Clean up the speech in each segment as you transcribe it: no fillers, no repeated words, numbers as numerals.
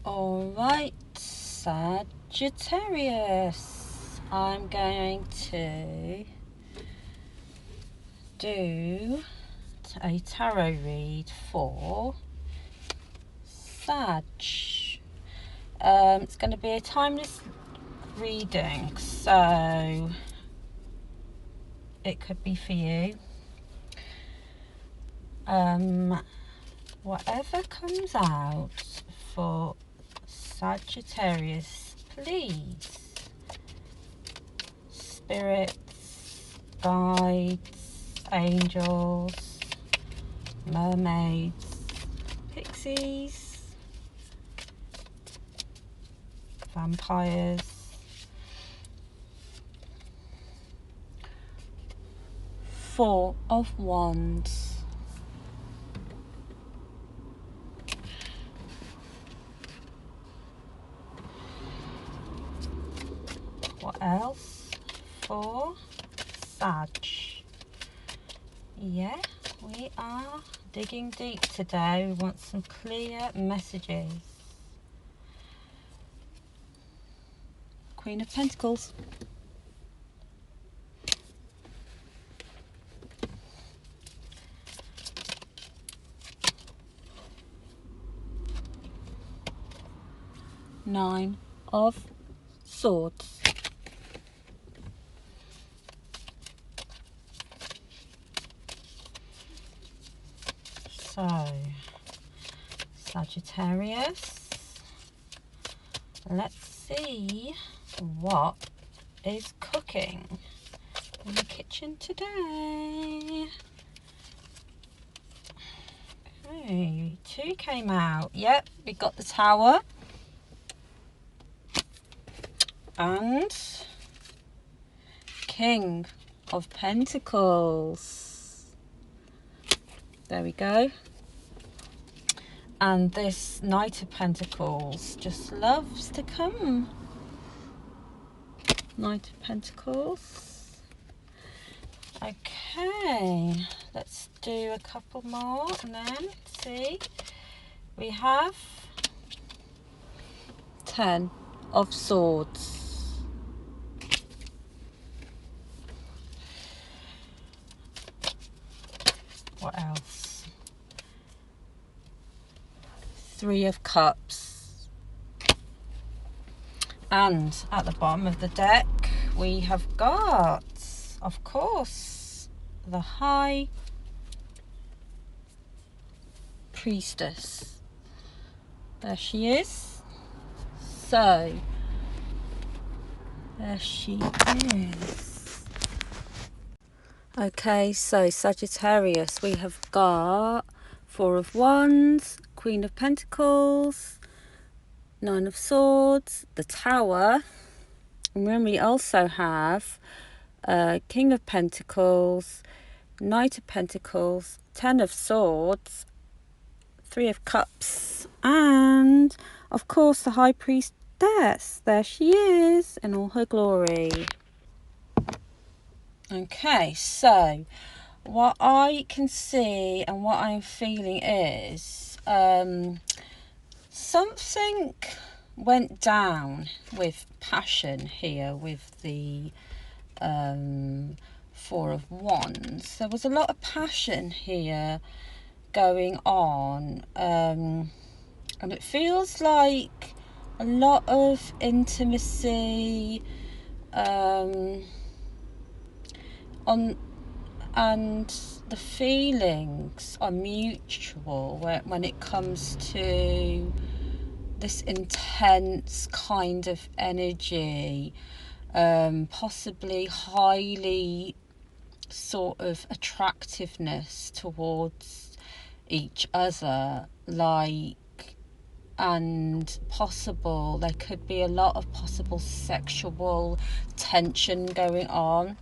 All right, Sagittarius, I'm going to do a tarot read for Sag. It's going to be a timeless reading, so it could be for you. Whatever comes out for Sagittarius, please, spirits, guides, angels, mermaids, pixies, vampires, Four of Wands, what else for Sag? Yeah, we are digging deep today. We want some clear messages. Queen of Pentacles. Nine of Swords. So, Sagittarius, let's see what is cooking in the kitchen today. Okay, two came out. Yep, we got the Tower and King of Pentacles. There we go. And this Knight of Pentacles just loves to come. Knight of Pentacles. Okay, let's do a couple more and then see. We have 10 of Swords. What else? 3 of Cups. And at the bottom of the deck, we have got, of course, the High Priestess. There she is. So, there she is. Okay, so Sagittarius, we have got 4 of Wands, Queen of Pentacles, 9 of Swords, the Tower, and then we also have King of Pentacles, Knight of Pentacles, 10 of Swords, 3 of Cups, and of course the High Priestess. There she is in all her glory. Okay, so what I can see and what I'm feeling is something went down with passion here with the 4 of Wands. There was a lot of passion here going on, and it feels like a lot of intimacy and the feelings are mutual when it comes to this intense kind of energy, possibly highly sort of attractiveness towards each other, and possible there could be a lot of possible sexual tension going on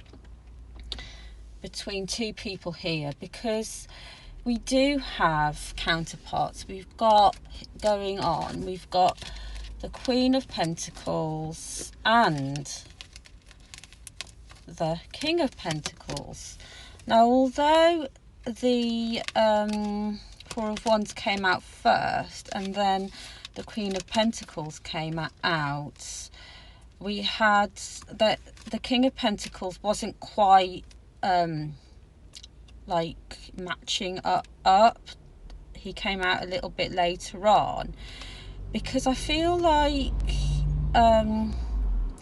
between two people here, because we do have counterparts. We've got going on, we've got the Queen of Pentacles and the King of Pentacles. Now, although the 4 of Wands came out first and then the Queen of Pentacles came out, we had that the King of Pentacles wasn't quite like matching up. He came out a little bit later on, because I feel like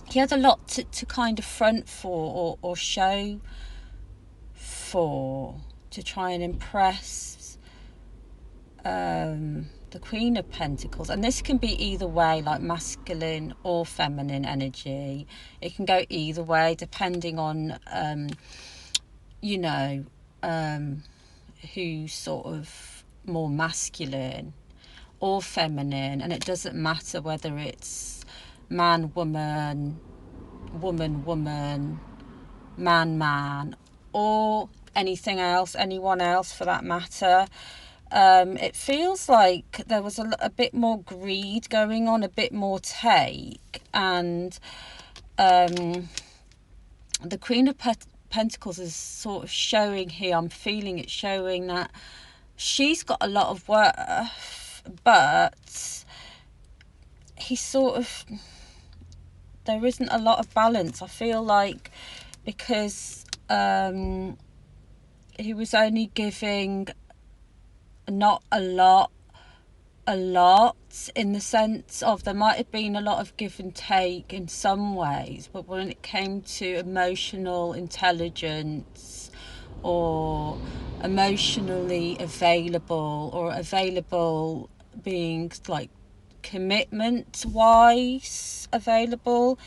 he had a lot to kind of front for, or show for, to try and impress the Queen of Pentacles. And this can be either way, like masculine or feminine energy. It can go either way depending on you know, who's sort of more masculine or feminine. And it doesn't matter whether it's man, woman, woman, woman, man, man, or anything else, anyone else for that matter. It feels like there was a bit more greed going on, a bit more take, and the Queen of Pentacles is sort of showing here, I'm feeling it showing that she's got a lot of worth, but he's sort of, there isn't a lot of balance. I feel like, because he was only giving not a lot, in the sense of there might have been a lot of give and take in some ways, but when it came to emotional intelligence, or emotionally available, or available being like commitment wise available,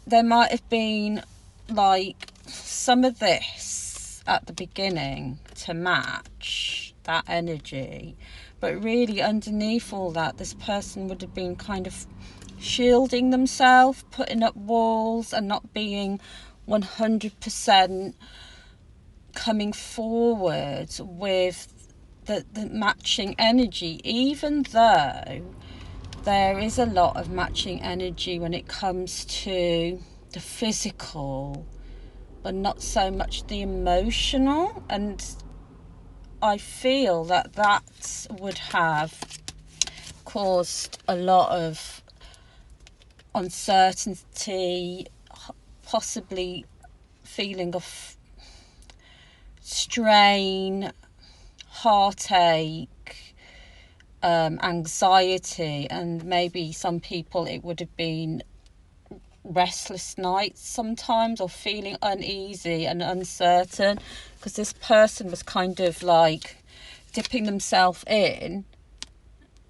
there might have been like some of this at the beginning to match that energy. But really underneath all that, this person would have been kind of shielding themselves, putting up walls, and not being 100% coming forward with the matching energy, even though there is a lot of matching energy when it comes to the physical, but not so much the emotional. And I feel that that would have caused a lot of uncertainty, possibly feeling of strain, heartache, anxiety, and maybe some people it would have been restless nights sometimes, or feeling uneasy and uncertain, because this person was kind of like dipping themselves in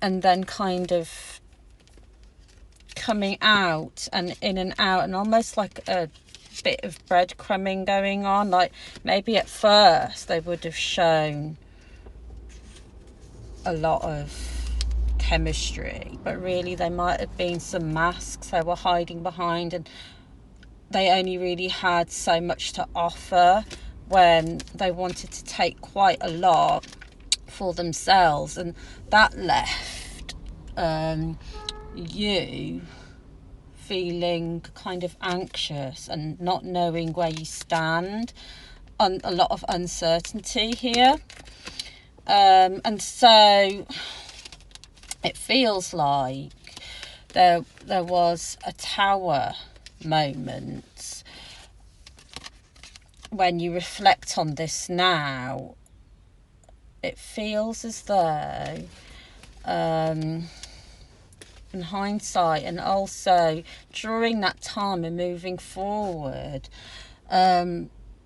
and then kind of coming out and in and out, and almost like a bit of breadcrumbing going on. Like maybe at first they would have shown a lot of chemistry, but really they might have been some masks they were hiding behind, and they only really had so much to offer when they wanted to take quite a lot for themselves. And that left you feeling kind of anxious and not knowing where you stand, on a lot of uncertainty here. And so it feels like there was a tower moment. When you reflect on this now, it feels as though in hindsight, and also during that time and moving forward,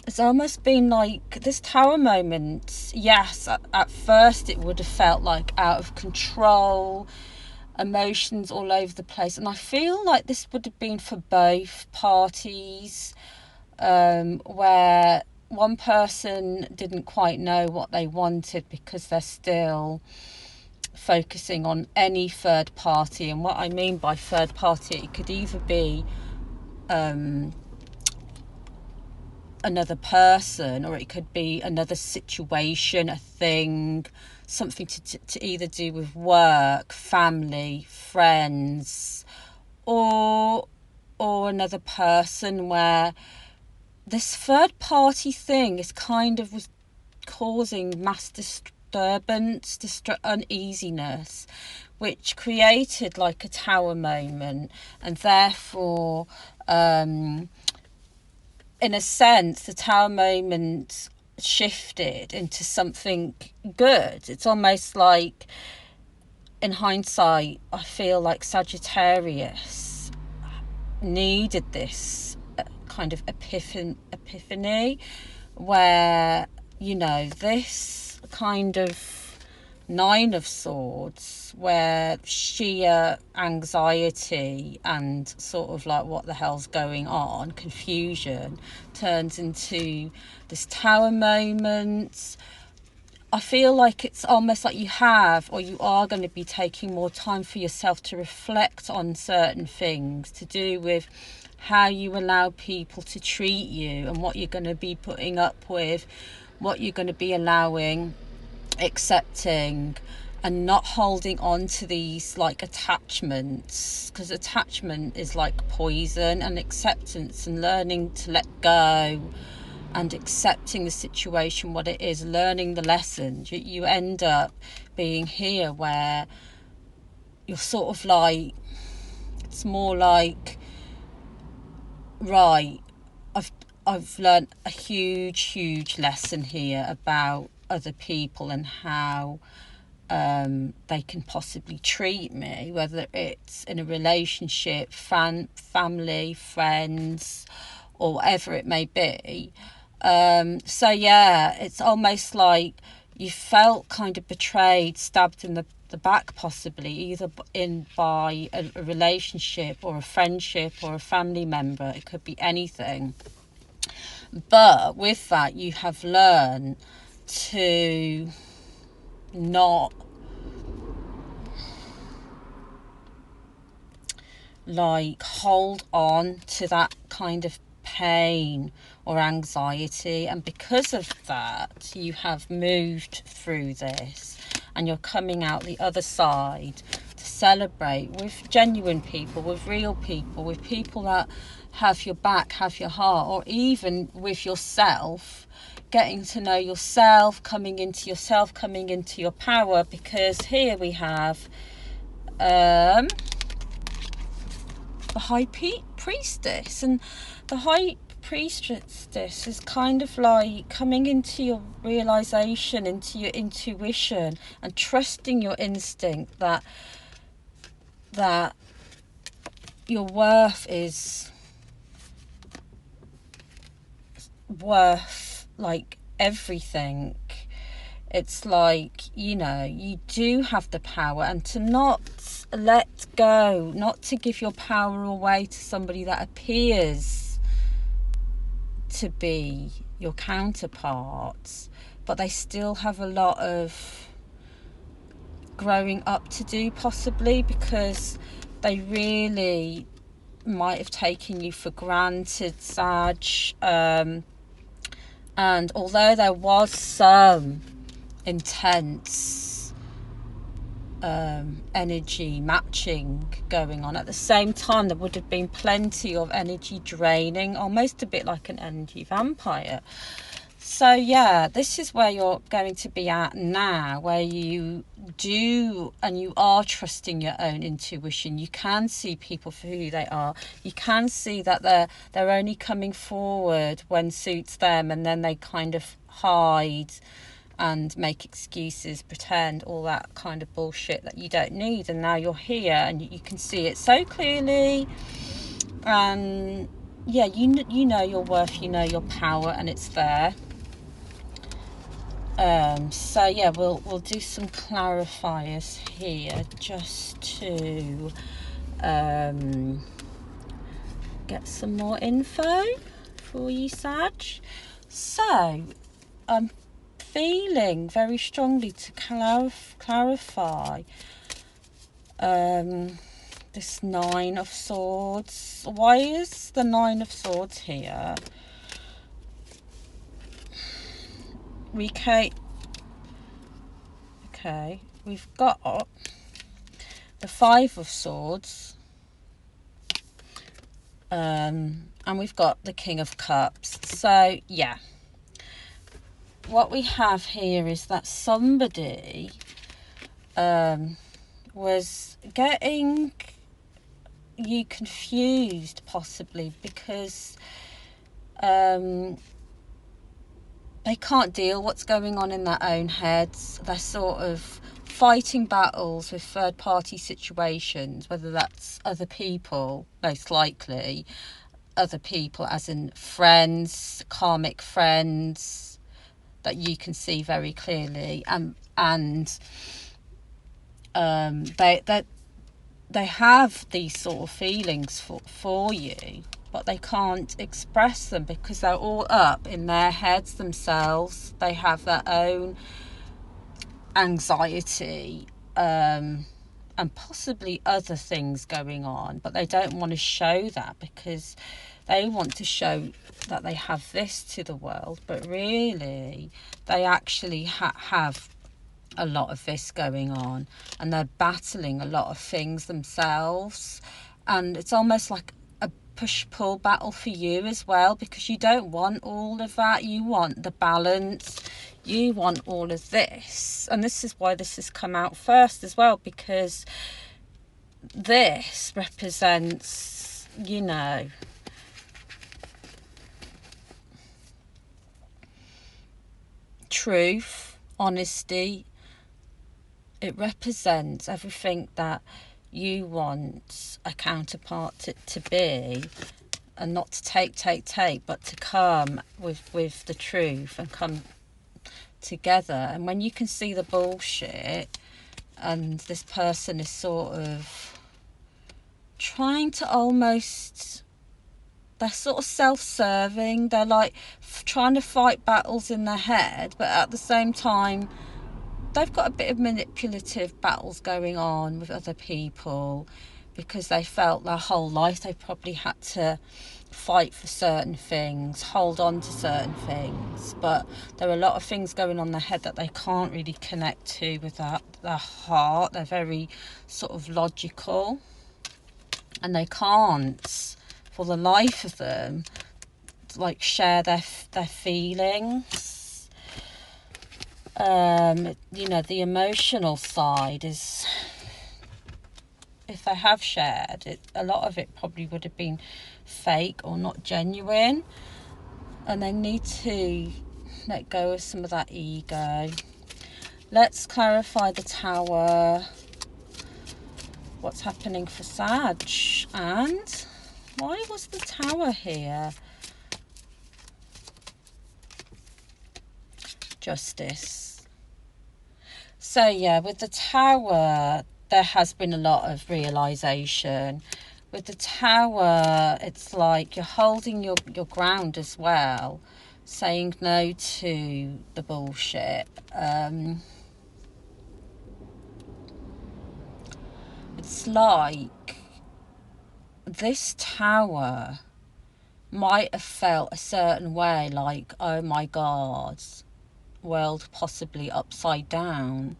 it's almost been like this tower moment. Yes, at first it would have felt like out of control, emotions all over the place, and I feel like this would have been for both parties, where one person didn't quite know what they wanted because they're still focusing on any third party. And what I mean by third party, it could either be another person, or it could be another situation, a thing, something to either do with work, family, friends, or another person, where this third party thing is kind of was causing mass disturbance, uneasiness which created like a tower moment, and therefore in a sense the tower moment shifted into something good. It's almost like, in hindsight, I feel like Sagittarius needed this kind of epiphany where, you know, this kind of Nine of Swords, where sheer anxiety and sort of like what the hell's going on, confusion, turns into this tower moment. I feel like it's almost like you have, or you are going to be taking more time for yourself to reflect on certain things to do with how you allow people to treat you and what you're going to be putting up with, what you're going to be allowing, accepting, and not holding on to these like attachments, because attachment is like poison, and acceptance and learning to let go and accepting the situation what it is, learning the lessons. You end up being here where you're sort of like, it's more like, right, I've learned a huge lesson here about other people and how they can possibly treat me, whether it's in a relationship, family, friends, or whatever it may be. So yeah, it's almost like you felt kind of betrayed, stabbed in the back, possibly either by a relationship or a friendship or a family member. It could be anything. But with that, you have learned to not like hold on to that kind of pain or anxiety, and because of that you have moved through this and you're coming out the other side to celebrate with genuine people, with real people, with people that have your back, have your heart, or even with yourself, getting to know yourself, coming into your power. Because here we have the High Priestess, and the High Priestess is kind of like coming into your realization, into your intuition, and trusting your instinct that your worth is worth like everything. It's like, you know, you do have the power, and to not let go, not to give your power away to somebody that appears to be your counterparts, but they still have a lot of growing up to do, possibly because they really might have taken you for granted, Sag. And although there was some intense energy matching going on, at the same time there would have been plenty of energy draining, almost a bit like an energy vampire. So yeah, this is where you're going to be at now, where you do and you are trusting your own intuition. You can see people for who they are. You can see that they're only coming forward when suits them, and then they kind of hide and make excuses, pretend, all that kind of bullshit that you don't need. And now you're here and you can see it so clearly. And yeah, you know your worth, you know your power, and it's there. So yeah, we'll do some clarifiers here just to get some more info for you, Sag. So I'm feeling very strongly to clarify this Nine of Swords. Why is the Nine of Swords here? Okay, we've got the Five of Swords, and we've got the King of Cups. So yeah, what we have here is that somebody was getting you confused, possibly, because they can't deal what's going on in their own heads. They're sort of fighting battles with third party situations, whether that's other people, most likely other people as in friends, karmic friends that you can see very clearly, and they have these sort of feelings for you, but they can't express them because they're all up in their heads themselves. They have their own anxiety, and possibly other things going on, but they don't want to show that because they want to show that they have this to the world, but really they actually have a lot of this going on, and they're battling a lot of things themselves. And it's almost like a push-pull battle for you as well, because you don't want all of that. You want the balance, you want all of this, and this is why this has come out first as well, because this represents, you know, truth, honesty. It represents everything that you want a counterpart to be, and not to take, but to come with the truth and come together. And when you can see the bullshit, and this person is sort of trying to almost, they're sort of self-serving, they're like trying to fight battles in their head, but at the same time they've got a bit of manipulative battles going on with other people, because they felt their whole life they probably had to fight for certain things, hold on to certain things, but there are a lot of things going on in their head that they can't really connect to with their heart. They're very sort of logical, and they can't for the life of them like share their feelings. You know, the emotional side is, if they have shared it, a lot of it probably would have been fake or not genuine, and they need to let go of some of that ego. Let's clarify the Tower. What's happening for Sag? And why was the Tower here? Justice. So yeah, with the Tower, there has been a lot of realization. With the Tower, it's like you're holding your ground as well, saying no to the bullshit. It's like this Tower might have felt a certain way, like, oh my God, world possibly upside down,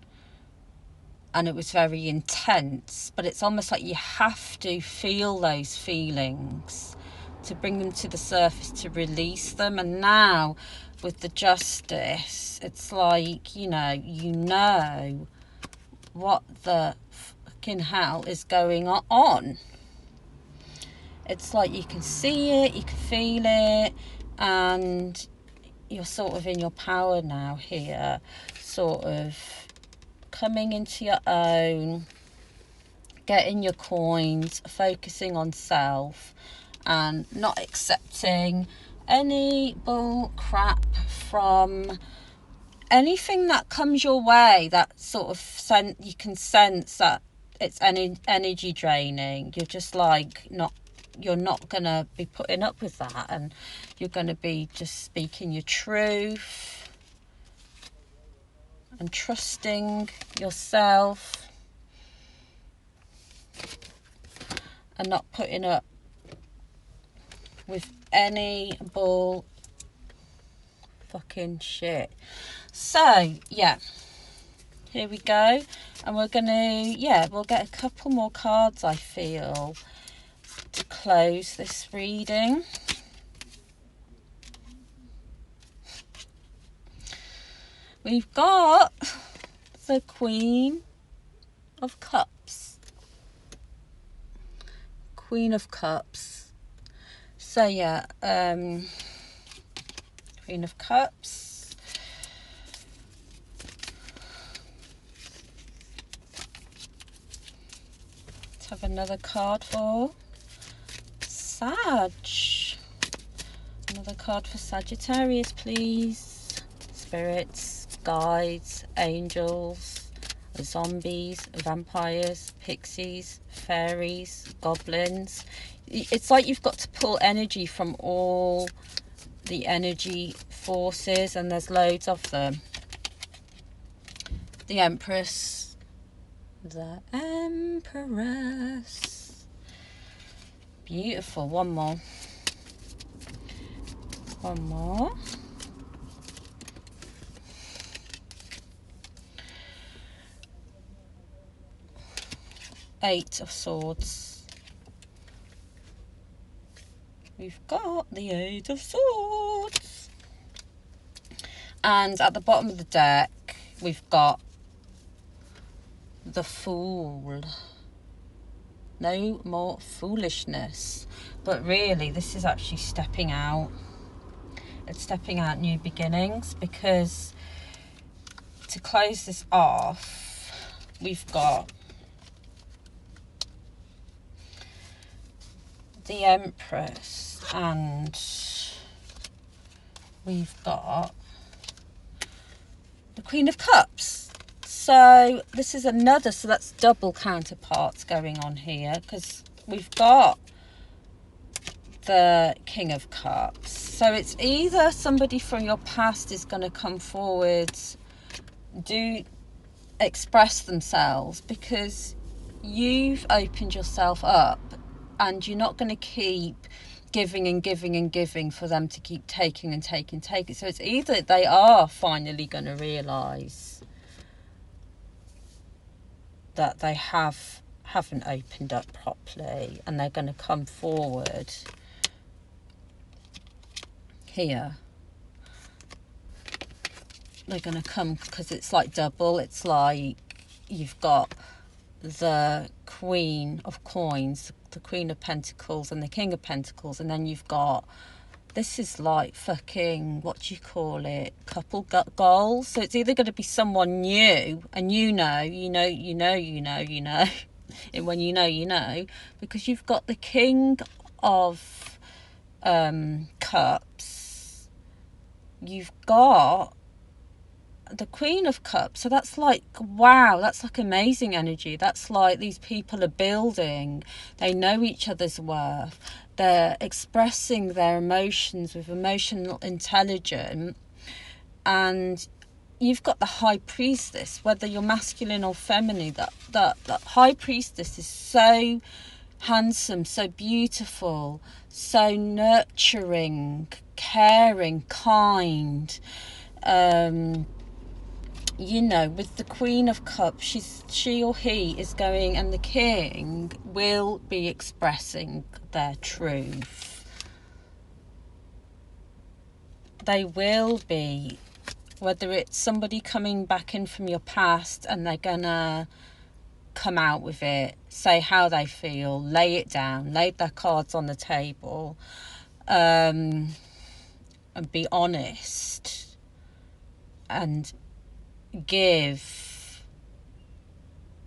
and it was very intense, but it's almost like you have to feel those feelings to bring them to the surface, to release them. And now with the Justice, it's like, you know what the fucking hell is going on. It's like you can see it, you can feel it, and you're sort of in your power now here, sort of coming into your own, getting your coins, focusing on self, and not accepting any bull crap from anything that comes your way that sort of you can sense that it's energy draining. You're just like, you're not going to be putting up with that, and you're going to be just speaking your truth and trusting yourself and not putting up with any bull fucking shit. So yeah, here we go, and we're gonna, we'll get a couple more cards, I feel, to close this reading. We've got the Queen of Cups. Queen of Cups. So yeah, Queen of Cups. Let's have another card for Sag. Another card for Sagittarius, please. Spirits, guides, angels, zombies, vampires, pixies, fairies, goblins. It's like you've got to pull energy from all the energy forces, and there's loads of them. The Empress. The Empress. Beautiful. One more. One more. Eight of Swords. We've got the Eight of Swords. And at the bottom of the deck, we've got the Fool. No more foolishness. But really, this is actually stepping out. It's stepping out new beginnings, because to close this off, we've got the Empress, and we've got the Queen of Cups. So this is another, so that's double counterparts going on here, because we've got the King of Cups. So it's either somebody from your past is going to come forward, do express themselves, because you've opened yourself up, and you're not going to keep giving and giving and giving for them to keep taking and taking. So it's either they are finally going to realise that they haven't opened up properly, and they're going to come forward here. They're going to come, because it's like double. It's like you've got the Queen of Coins, the Queen of Pentacles, and the King of Pentacles, and then you've got, this is like fucking, what do you call it, couple goals. So it's either going to be someone new, and you know, and when you know, because you've got the King of Cups, you've got the Queen of Cups. So that's like, wow, that's like amazing energy. That's like these people are building, they know each other's worth, they're expressing their emotions with emotional intelligence. And you've got the High Priestess, whether you're masculine or feminine, that High Priestess is so handsome, so beautiful, so nurturing, caring, kind. You know, with the Queen of Cups, she or he is going, and the King will be expressing their truth. They will be, whether it's somebody coming back in from your past, and they're gonna come out with it, say how they feel, lay it down, lay their cards on the table, and be honest, and give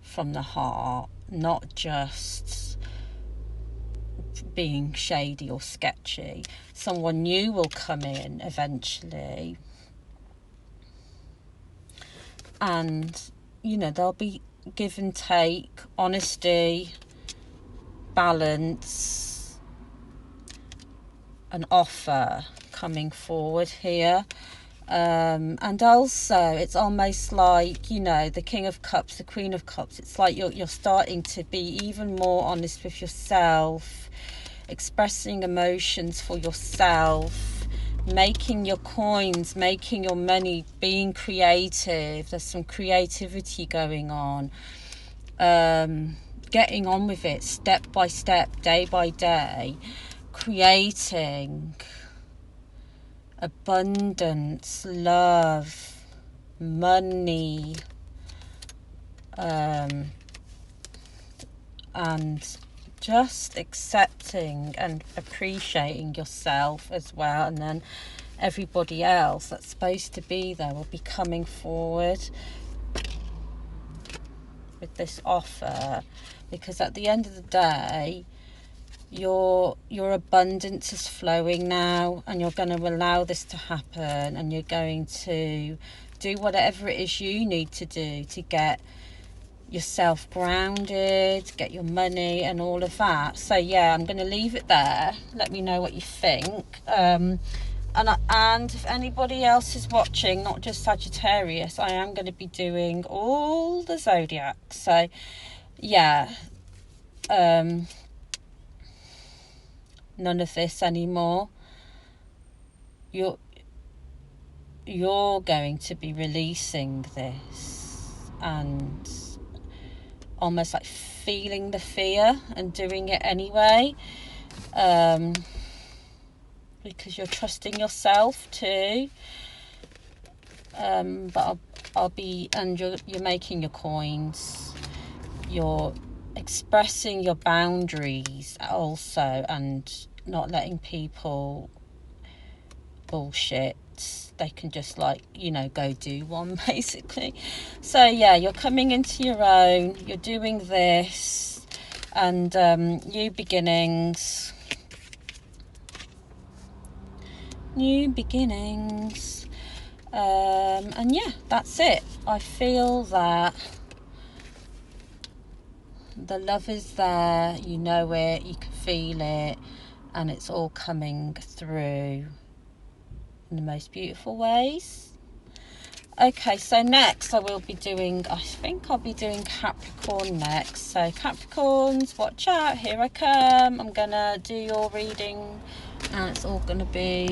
from the heart, not just being shady or sketchy. Someone new will come in eventually, and you know, there'll be give and take, honesty, balance, an offer coming forward here. And also it's almost like, you know, the King of Cups, the Queen of Cups, it's like you're starting to be even more honest with yourself, expressing emotions for yourself, making your coins, making your money, being creative. There's some creativity going on, getting on with it step by step, day by day, creating abundance, love, money, and just accepting and appreciating yourself as well, and then everybody else that's supposed to be there will be coming forward with this offer, because at the end of the day your abundance is flowing now, and you're going to allow this to happen, and you're going to do whatever it is you need to do to get yourself grounded, get your money and all of that. So yeah, I'm going to leave it there. Let me know what you think. And if anybody else is watching, not just Sagittarius, I am going to be doing all the zodiac. So yeah, none of this anymore. You're going to be releasing this and almost like feeling the fear and doing it anyway, because you're trusting yourself too. But I'll be, and you're making your coins, you're expressing your boundaries also, and not letting people bullshit. They can just, like, you know, go do one basically. So yeah, you're coming into your own, you're doing this, and new beginnings, and yeah, that's it. I feel that the love is there, you know it, you can feel it, and it's all coming through in the most beautiful ways. Okay, so next I think I'll be doing Capricorn next. So Capricorns, watch out, here I come. I'm gonna do your reading, and it's all gonna be